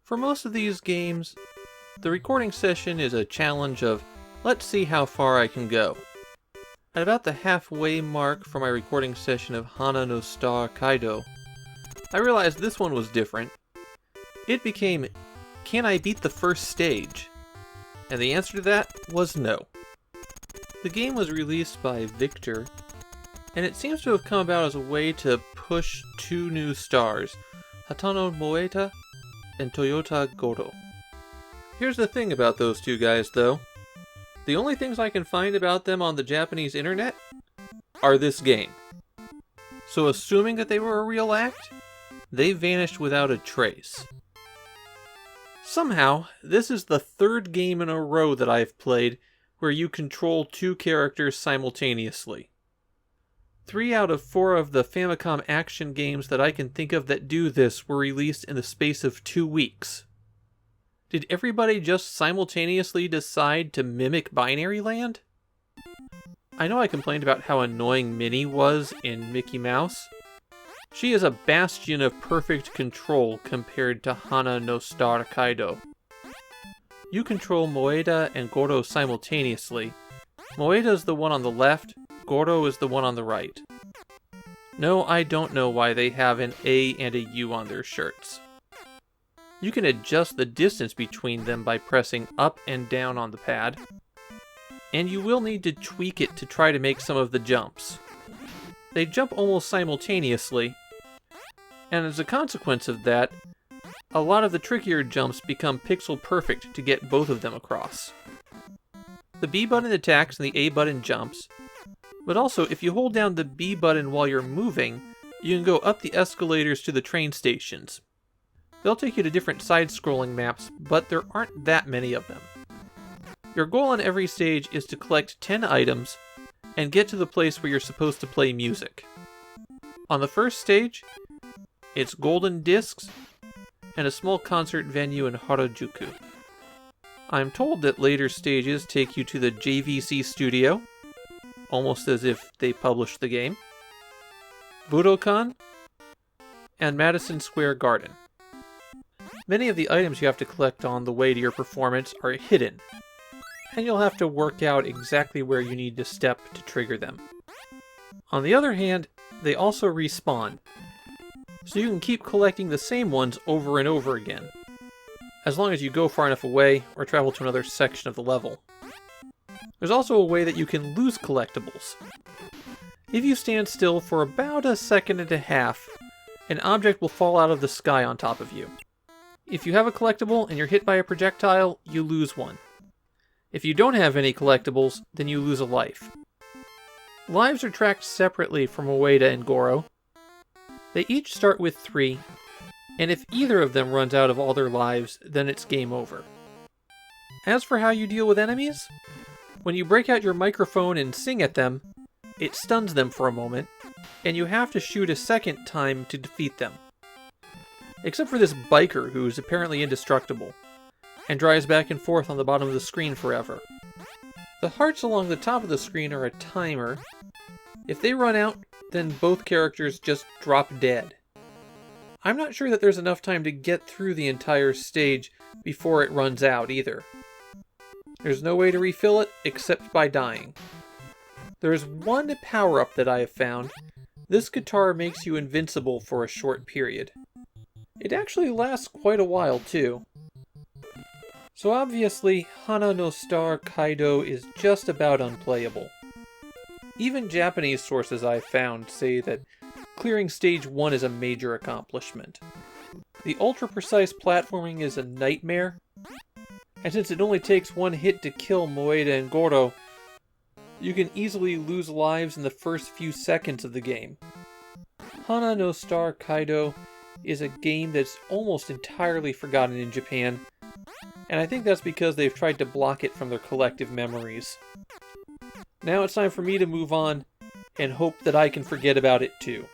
For most of these games, the recording session is a challenge of, let's see how far I can go. At about the halfway mark for my recording session of Hana no Star Kaido, I realized this one was different. It became, can I beat the first stage? And the answer to that was no. The game was released by Victor, and it seems to have come about as a way to push two new stars, Hatano Moeta and Toyota Goro. Here's the thing about those two guys, though. The only things I can find about them on the Japanese internet are this game. So assuming that they were a real act, they vanished without a trace. Somehow, this is the third game in a row that I've played where you control two characters simultaneously. 3 out of 4 of the Famicom action games that I can think of that do this were released in the space of 2 weeks. Did everybody just simultaneously decide to mimic Binary Land? I know I complained about how annoying Minnie was in Mickey Mouse. She is a bastion of perfect control compared to Hana no Star Kaido. You control Moeda and Goro simultaneously. Moeda is the one on the left, Goro is the one on the right. No, I don't know why they have an A and a U on their shirts. You can adjust the distance between them by pressing up and down on the pad, and you will need to tweak it to try to make some of the jumps. They jump almost simultaneously, and as a consequence of that, a lot of the trickier jumps become pixel perfect to get both of them across. The B button attacks and the A button jumps, but also if you hold down the B button while you're moving, you can go up the escalators to the train stations. They'll take you to different side-scrolling maps, but there aren't that many of them. Your goal on every stage is to collect 10 items and get to the place where you're supposed to play music. On the first stage, it's golden discs and a small concert venue in Harajuku. I'm told that later stages take you to the JVC studio, almost as if they published the game, Budokan, and Madison Square Garden. Many of the items you have to collect on the way to your performance are hidden, and you'll have to work out exactly where you need to step to trigger them. On the other hand, they also respawn, so you can keep collecting the same ones over and over again, as long as you go far enough away or travel to another section of the level. There's also a way that you can lose collectibles. If you stand still for about a second and a half, an object will fall out of the sky on top of you. If you have a collectible and you're hit by a projectile, you lose one. If you don't have any collectibles, then you lose a life. Lives are tracked separately from Moeda and Goro. They each start with 3, and if either of them runs out of all their lives, then it's game over. As for how you deal with enemies, when you break out your microphone and sing at them, it stuns them for a moment, and you have to shoot a second time to defeat them. Except for this biker who's apparently indestructible, and drives back and forth on the bottom of the screen forever. The hearts along the top of the screen are a timer. If they run out, then both characters just drop dead. I'm not sure that there's enough time to get through the entire stage before it runs out either. There's no way to refill it except by dying. There's one power-up that I have found. This guitar makes you invincible for a short period. It actually lasts quite a while too. So obviously, Hana no Star Kaido is just about unplayable. Even Japanese sources I've found say that clearing stage 1 is a major accomplishment. The ultra-precise platforming is a nightmare, and since it only takes one hit to kill Moeda and Goro, you can easily lose lives in the first few seconds of the game. Hana no Star Kaido is a game that's almost entirely forgotten in Japan, and I think that's because they've tried to block it from their collective memories. Now it's time for me to move on and hope that I can forget about it too.